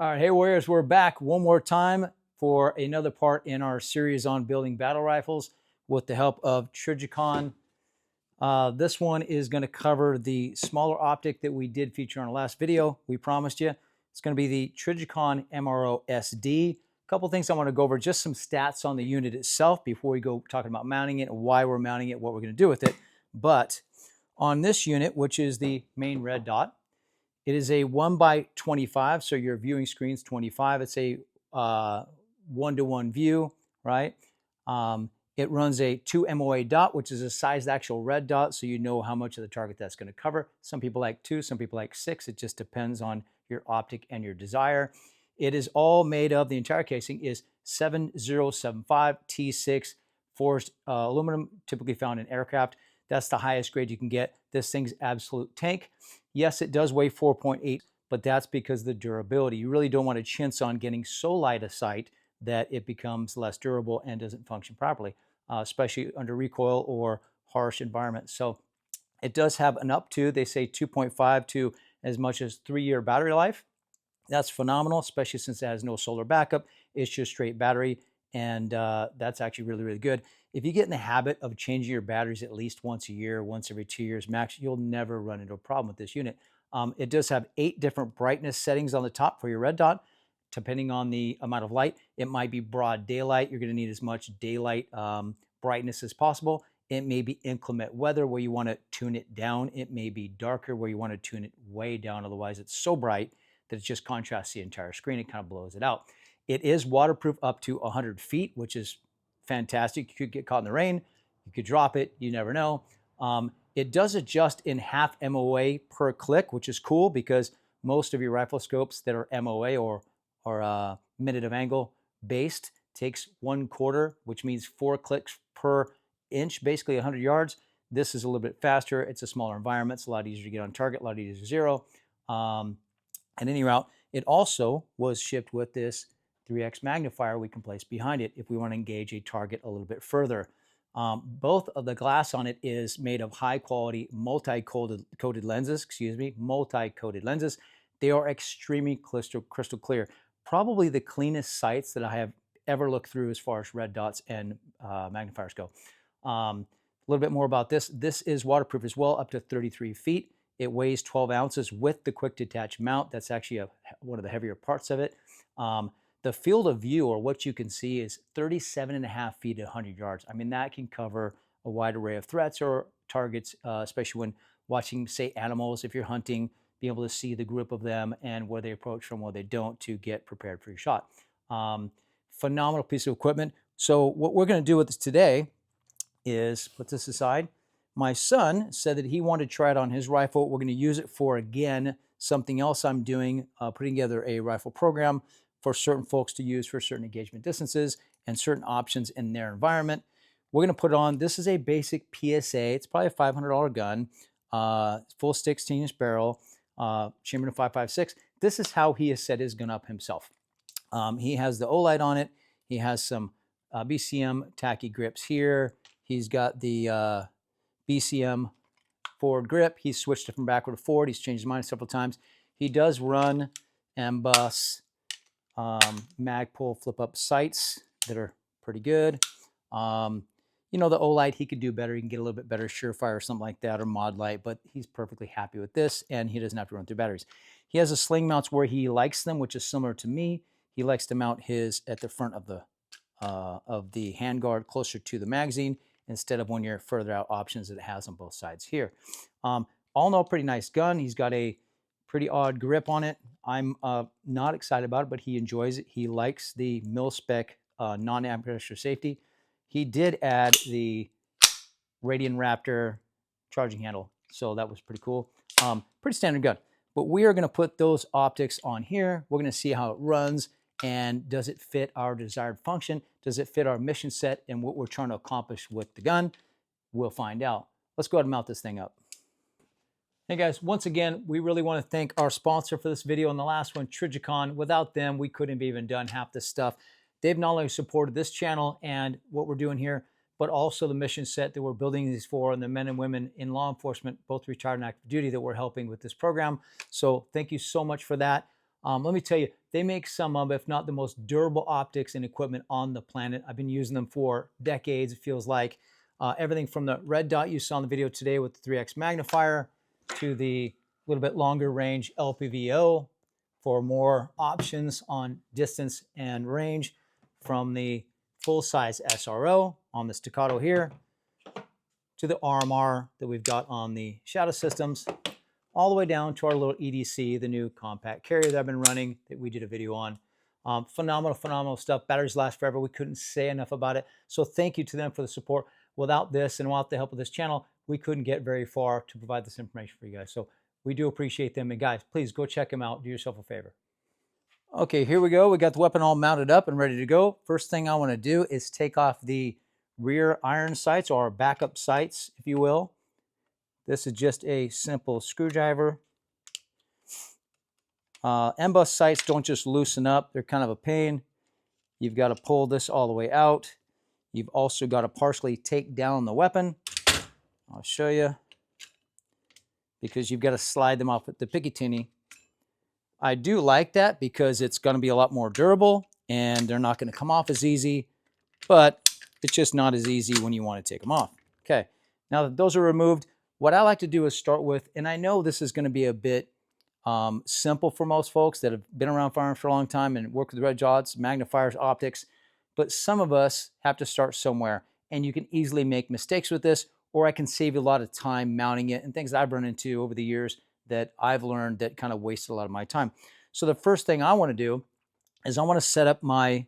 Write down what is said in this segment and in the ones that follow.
All right, hey Warriors, we're back one more time for another part in our series on building battle rifles with the help of Trijicon. This one is going to cover the smaller optic that we did feature on our last video. We promised you. It's going to be the Trijicon MRO SD. A couple things I want to go over, just some stats on the unit itself before we go talking about mounting it, why we're mounting it, what we're going to do with it. But on this unit, which is the main red dot, it is a 1x25, so your viewing screen's 25. It's a one-to-one view, right? It runs a 2 MOA dot, which is a sized actual red dot, so you know how much of the target that's going to cover. Some people like 2, some people like 6. It just depends on your optic and your desire. It is all made of, the entire casing is 7075 T6 forged aluminum, typically found in aircraft. That's the highest grade you can get. This thing's absolute tank. Yes, it does weigh 4.8, but that's because of the durability. You really don't want to chintz on getting so light a sight that it becomes less durable and doesn't function properly, especially under recoil or harsh environments. So it does have an up to, they say 2.5 to as much as 3-year battery life. That's phenomenal, especially since it has no solar backup. It's just straight battery, and that's actually really, really good. If you get in the habit of changing your batteries at least once a year, once every 2 years max, you'll never run into a problem with this unit. It does have 8 different brightness settings on the top for your red dot. Depending on the amount of light, it might be broad daylight. You're going to need as much daylight brightness as possible. It may be inclement weather where you want to tune it down. It may be darker where you want to tune it way down. Otherwise, it's so bright that it just contrasts the entire screen. It kind of blows it out. It is waterproof up to 100 feet, which is fantastic. You could get caught in the rain. You could drop it. You never know. It does adjust in half MOA per click, which is cool because most of your rifle scopes that are MOA or minute of angle based takes 1/4, which means 4 clicks per inch, basically 100 yards. This is a little bit faster. It's a smaller environment. It's a lot easier to get on target, a lot easier to zero. At any route, it also was shipped with this 3x magnifier we can place behind it if we want to engage a target a little bit further. Both of the glass on it is made of high quality multi-coated lenses, multi-coated lenses. They are extremely crystal clear. Probably the cleanest sights that I have ever looked through as far as red dots and magnifiers go. A little bit more about this. This is waterproof as well, up to 33 feet. It weighs 12 ounces with the quick detach mount. That's actually one of the heavier parts of it. The field of view, or what you can see, is 37.5 feet at 100 yards. I mean, that can cover a wide array of threats or targets, especially when watching, say, animals. If you're hunting, be able to see the group of them and where they approach from, where they don't, to get prepared for your shot. Phenomenal piece of equipment. So what we're going to do with this today is put this aside. My son said that he wanted to try it on his rifle. We're going to use it for, again, something else I'm doing, putting together a rifle program for certain folks to use for certain engagement distances and certain options in their environment. We're going to put it on. This is a basic PSA. It's probably a $500 gun, full 16-inch barrel, chambered in 5.56. This is how he has set his gun up himself. He has the Olight on it. He has some BCM tacky grips here. He's got the BCM forward grip. He's switched it from backward to forward. He's changed his mind several times. He does run MBUS mag pull flip up sights that are pretty good. You know, the Olight, he could do better. He can get a little bit better Surefire or something like that, or Mod Light, but he's perfectly happy with this, and he doesn't have to run through batteries. He has a sling mounts where he likes them, which is similar to me. He likes to mount his at the front of the handguard closer to the magazine instead of when you're further out, options that it has on both sides here. All in all, pretty nice gun. He's got a pretty odd grip on it. I'm not excited about it, but he enjoys it. He likes the mil-spec non-ambidextrous safety. He did add the Radian Raptor charging handle, so that was pretty cool. Pretty standard gun. But we are going to put those optics on here. We're going to see how it runs, and does it fit our desired function? Does it fit our mission set and what we're trying to accomplish with the gun? We'll find out. Let's go ahead and mount this thing up. Hey guys, once again, we really want to thank our sponsor for this video and the last one, Trijicon. Without them, we couldn't have even done half this stuff. They've not only supported this channel and what we're doing here, but also the mission set that we're building these for, and the men and women in law enforcement, both retired and active duty, that we're helping with this program. So thank you so much for that. Let me tell you, They make some of, if not the most durable optics and equipment on the planet. I've been using them for decades, it feels like. Everything from the red dot you saw in the video today with the 3x magnifier to the little bit longer range LPVO for more options on distance and range, from the full-size SRO on the Staccato here to the RMR that we've got on the shadow systems, all the way down to our little EDC, the new compact carrier that I've been running that we did a video on. Phenomenal stuff. Batteries last forever. We couldn't say enough about it. So thank you to them for the support. Without this and without the help of this channel, we couldn't get very far to provide this information for you guys. So we do appreciate them. And guys, please go check them out. Do yourself a favor. Okay, here we go. We got the weapon all mounted up and ready to go. First thing I want to do is take off the rear iron sights, or backup sights, if you will. This is just a simple screwdriver. Emboss sights don't just loosen up. They're kind of a pain. You've got to pull this all the way out. You've also got to partially take down the weapon. I'll show you. Because you've got to slide them off with the Picatinny. I do like that because it's going to be a lot more durable and they're not going to come off as easy, but it's just not as easy when you want to take them off. Okay, now that those are removed, what I like to do is start with, and I know this is going to be a bit simple for most folks that have been around firearms for a long time and work with red dots, magnifiers, optics, but some of us have to start somewhere, and you can easily make mistakes with this, or I can save you a lot of time mounting it and things I've run into over the years that I've learned that kind of wasted a lot of my time. So the first thing I want to do is I want to set up my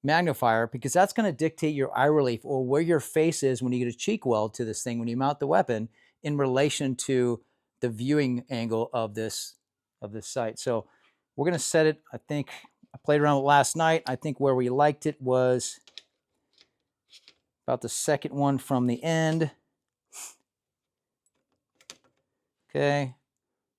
magnifier, because that's going to dictate your eye relief, or where your face is when you get a cheek weld to this thing when you mount the weapon in relation to the viewing angle of this sight. So we're going to set it, I think I played around with it last night. I think where we liked it was about the second one from the end. Okay,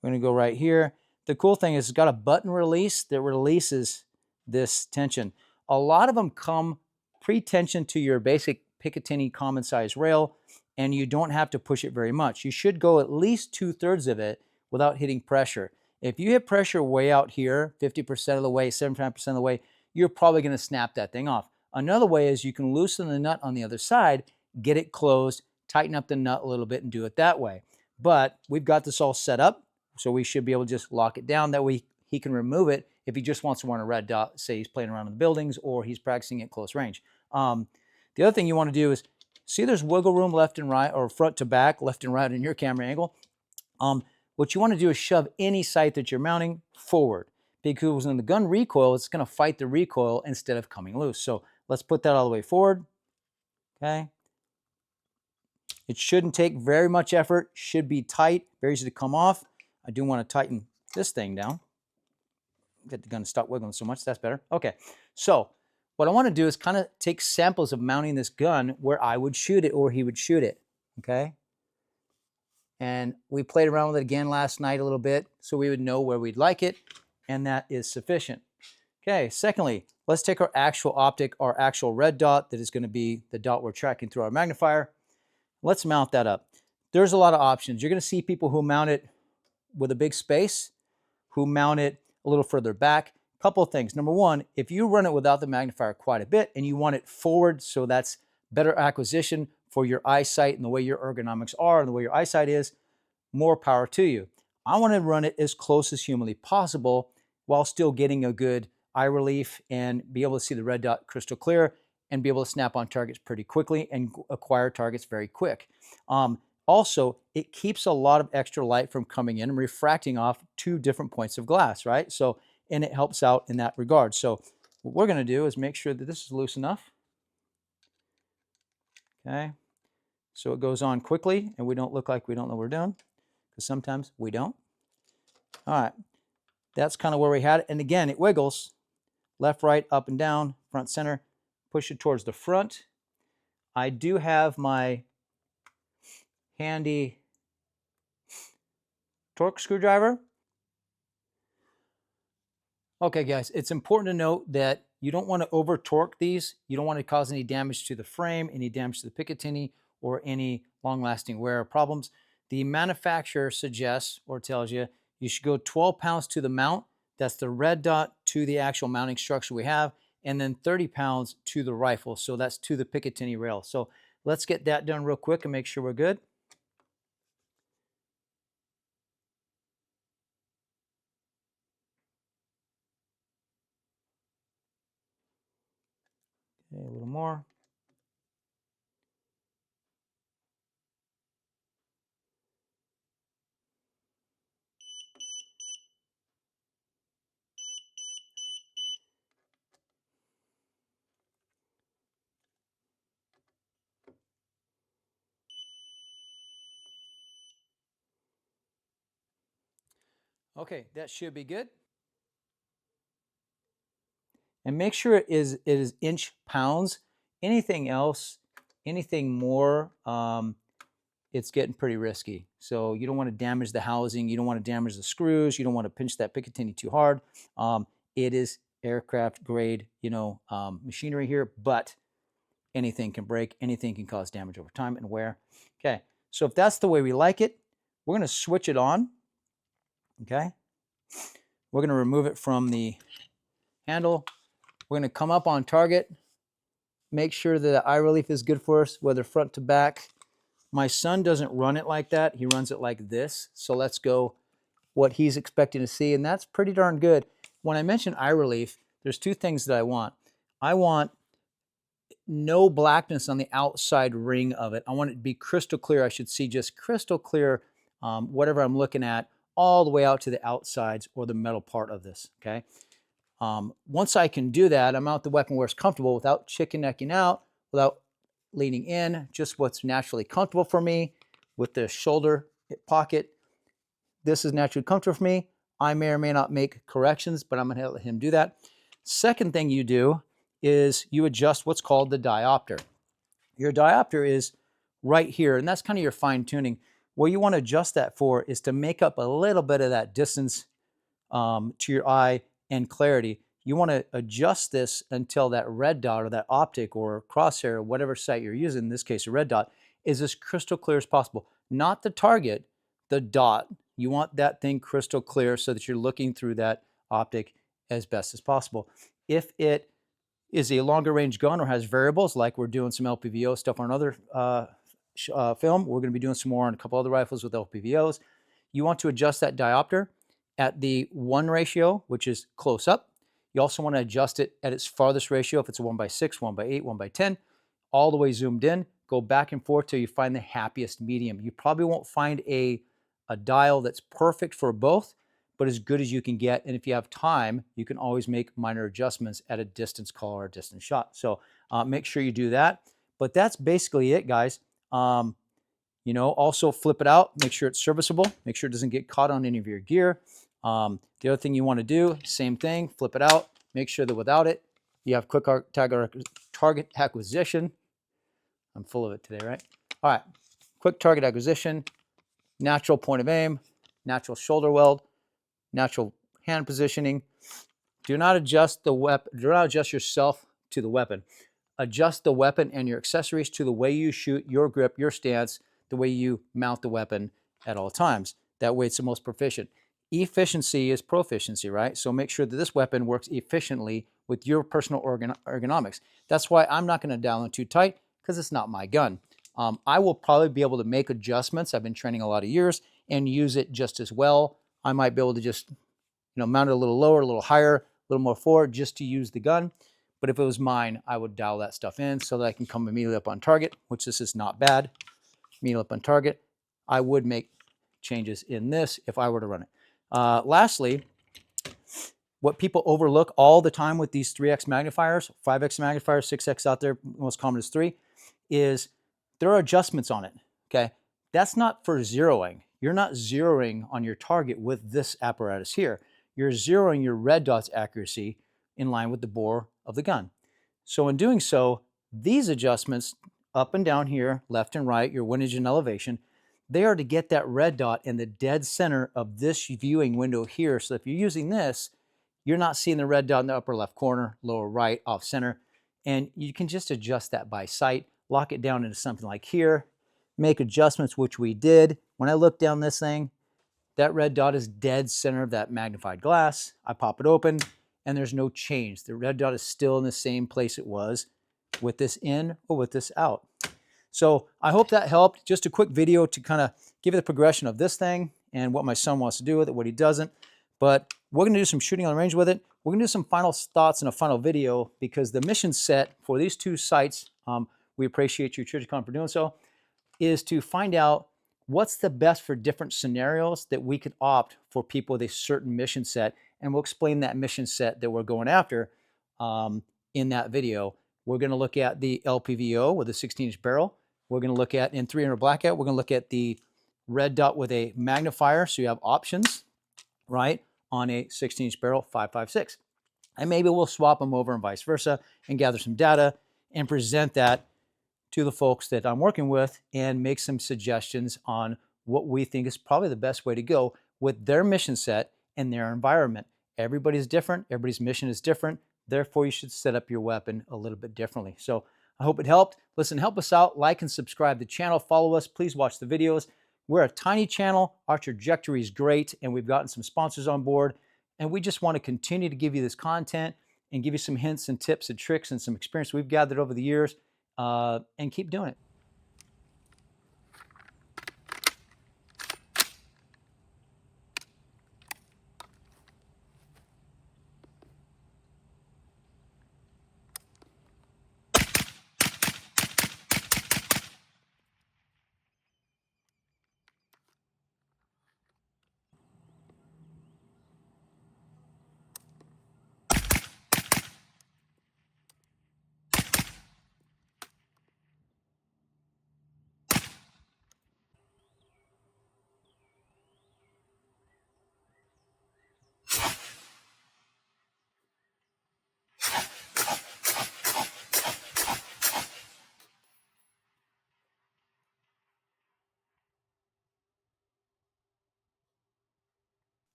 we're going to go right here. The cool thing is it's got a button release that releases this tension. A lot of them come pre-tensioned to your basic Picatinny common size rail, and you don't have to push it very much. You should go at least 2/3 of it without hitting pressure. If you hit pressure way out here, 50% of the way, 75% of the way, you're probably going to snap that thing off. Another way is you can loosen the nut on the other side, get it closed, tighten up the nut a little bit, and do it that way. But we've got this all set up, so we should be able to just lock it down. That way he can remove it if he just wants to run a red dot, say he's playing around in the buildings or he's practicing at close range. The other thing you want to do is, see there's wiggle room left and right, or front to back, left and right in your camera angle. What you want to do is shove any sight that you're mounting forward, because when the gun recoils, it's going to fight the recoil instead of coming loose. So let's put that all the way forward. Okay. It shouldn't take very much effort, should be tight, very easy to come off. I do want to tighten this thing down. Get the gun to stop wiggling so much, that's better. Okay, so what I want to do is kind of take samples of mounting this gun where I would shoot it or he would shoot it, okay? And we played around with it again last night a little bit so we would know where we'd like it, and that is sufficient. Okay, secondly, let's take our actual optic, our actual red dot that is going to be the dot we're tracking through our magnifier. Let's mount that up. There's a lot of options. You're going to see people who mount it with a big space, who mount it a little further back. A couple of things. Number one, if you run it without the magnifier quite a bit and you want it forward, so that's better acquisition for your eyesight and the way your ergonomics are and the way your eyesight is, more power to you. I want to run it as close as humanly possible while still getting a good eye relief and be able to see the red dot crystal clear and be able to snap on targets pretty quickly and acquire targets very quick. Also, it keeps a lot of extra light from coming in and refracting off two different points of glass, right? So, and it helps out in that regard. So what we're going to do is make sure that this is loose enough. Okay. So it goes on quickly and we don't look like we don't know what we're doing, because sometimes we don't. All right. That's kind of where we had it. And again, it wiggles left, right, up and down, front, center. Push it towards the front. I do have my handy torque screwdriver. Okay, guys, it's important to note that you don't want to over torque these. You don't want to cause any damage to the frame, any damage to the Picatinny, or any long-lasting wear or problems. The manufacturer suggests or tells you you should go 12 pounds to the mount, That's the red dot to the actual mounting structure we have, and then 30 pounds to the rifle. So that's to the Picatinny rail. So let's get that done real quick and make sure we're good. Okay, a little more. Okay, that should be good. And make sure it is inch pounds. Anything else, anything more, it's getting pretty risky. So you don't want to damage the housing. You don't want to damage the screws. You don't want to pinch that Picatinny too hard. It is aircraft grade, machinery here, but anything can break. Anything can cause damage over time and wear. Okay, so if that's the way we like it, we're going to switch it on. Okay, we're going to remove it from the handle. We're going to come up on target, make sure that the eye relief is good for us, whether front to back. My son doesn't run it like that. He runs it like this. So let's go what he's expecting to see, and that's pretty darn good. When I mention eye relief, there's two things that I want. I want no blackness on the outside ring of it. I want it to be crystal clear. I should see just crystal clear, whatever I'm looking at, all the way out to the outsides or the metal part of this, okay? Once I can do that, I'm out the weapon where it's comfortable without chicken necking out, without leaning in, just what's naturally comfortable for me with the shoulder pocket. This is naturally comfortable for me. I may or may not make corrections, but I'm going to let him do that. Second thing you do is you adjust what's called the diopter. Your diopter is right here, and that's kind of your fine tuning. What you want to adjust that for is to make up a little bit of that distance to your eye and clarity. You want to adjust this until that red dot or that optic or crosshair or whatever sight you're using, in this case a red dot, is as crystal clear as possible. Not the target, the dot. You want that thing crystal clear so that you're looking through that optic as best as possible. If it is a longer range gun or has variables, like we're doing some LPVO stuff on another film, we're going to be doing some more on a couple other rifles with LPVOs. You want to adjust that diopter at the 1 ratio, which is close up. You also want to adjust it at its farthest ratio, if it's a 1:6, 1:8, 1:10, all the way zoomed in. Go back and forth till you find the happiest medium. You probably won't find a dial that's perfect for both, but as good as you can get. And if you have time, you can always make minor adjustments at a distance call or a distance shot. So make sure you do that. But that's basically it, guys. Also flip it out, make sure it's serviceable, make sure it doesn't get caught on any of your gear. The other thing you want to do, same thing, flip it out, make sure that without it, you have quick target acquisition. I'm full of it today, right? All right, quick target acquisition, natural point of aim, natural shoulder weld, natural hand positioning. Do not adjust the weapon, do not adjust yourself to the weapon. Adjust the weapon and your accessories to the way you shoot, your grip, your stance, the way you mount the weapon at all times. That way it's the most proficient. Efficiency is proficiency, right? So make sure that this weapon works efficiently with your personal ergonomics. That's why I'm not going to dial in too tight, because it's not my gun. I will probably be able to make adjustments. I've been training a lot of years and use it just as well. I might be able to just mount it a little lower, a little higher, a little more forward just to use the gun. But if it was mine, I would dial that stuff in so that I can come immediately up on target, which this is not bad. Immediately up on target. I would make changes in this if I were to run it. Lastly, what people overlook all the time with these 3x magnifiers, 5x magnifiers, 6x out there, most common is 3, is there are adjustments on it, okay? That's not for zeroing. You're not zeroing on your target with this apparatus here. You're zeroing your red dot's accuracy in line with the bore of the gun. So in doing so, these adjustments up and down here, left and right, your windage and elevation, they are to get that red dot in the dead center of this viewing window here. So if you're using this, you're not seeing the red dot in the upper left corner, lower right, off center, and you can just adjust that by sight, lock it down into something like here, make adjustments, which we did. When I look down this thing, That red dot is dead center of that magnified glass. I pop it open and there's no change. The red dot is still in the same place it was with this in or with this out. So I hope that helped. Just a quick video to kind of give you the progression of this thing and what my son wants to do with it, what he doesn't. But we're going to do some shooting on the range with it. We're going to do some final thoughts in a final video because the mission set for these two sites, we appreciate you, Trijicon, for doing so, is to find out what's the best for different scenarios that we could opt for people with a certain mission set. And we'll explain that mission set that we're going after in that video. We're going to look at the LPVO with a 16-inch barrel. We're going to look at, in 300 blackout, we're going to look at the red dot with a magnifier, so you have options, right, on a 16-inch barrel, 5.56. And maybe we'll swap them over and vice versa and gather some data and present that to the folks that I'm working with and make some suggestions on what we think is probably the best way to go with their mission set and their environment. Everybody's different. Everybody's mission is different. Therefore, you should set up your weapon a little bit differently. So I hope it helped. Listen, help us out. Like and subscribe to the channel. Follow us. Please watch the videos. We're a tiny channel. Our trajectory is great, and we've gotten some sponsors on board. And we just want to continue to give you this content and give you some hints and tips and tricks and some experience we've gathered over the years, and keep doing it.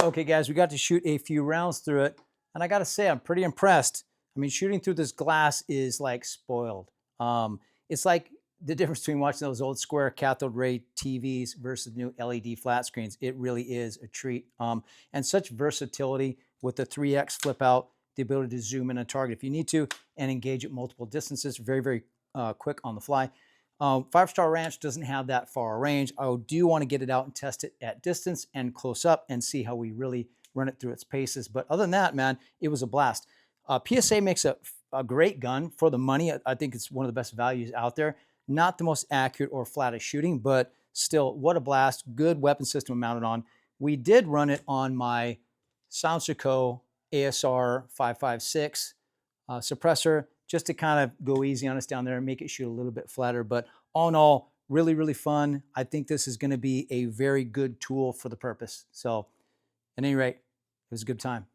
Okay, guys, we got to shoot a few rounds through it, and I got to say, I'm pretty impressed. I mean, shooting through this glass is like spoiled. It's like the difference between watching those old square cathode ray TVs versus new LED flat screens. It really is a treat. And such versatility with the 3X flip out, the ability to zoom in and target if you need to, and engage at multiple distances, very, very quick on the fly. 5-Star Ranch doesn't have that far range. I do want to get it out and test it at distance and close up and see how we really run it through its paces. But other than that, man, it was a blast. PSA makes a great gun for the money. I think it's one of the best values out there. Not the most accurate or flattest shooting, but still, what a blast. Good weapon system mounted on. We did run it on my Soundseco ASR 5.56 suppressor, just to kind of go easy on us down there and make it shoot a little bit flatter. But all in all, really, really fun. I think this is going to be a very good tool for the purpose. So at any rate, it was a good time.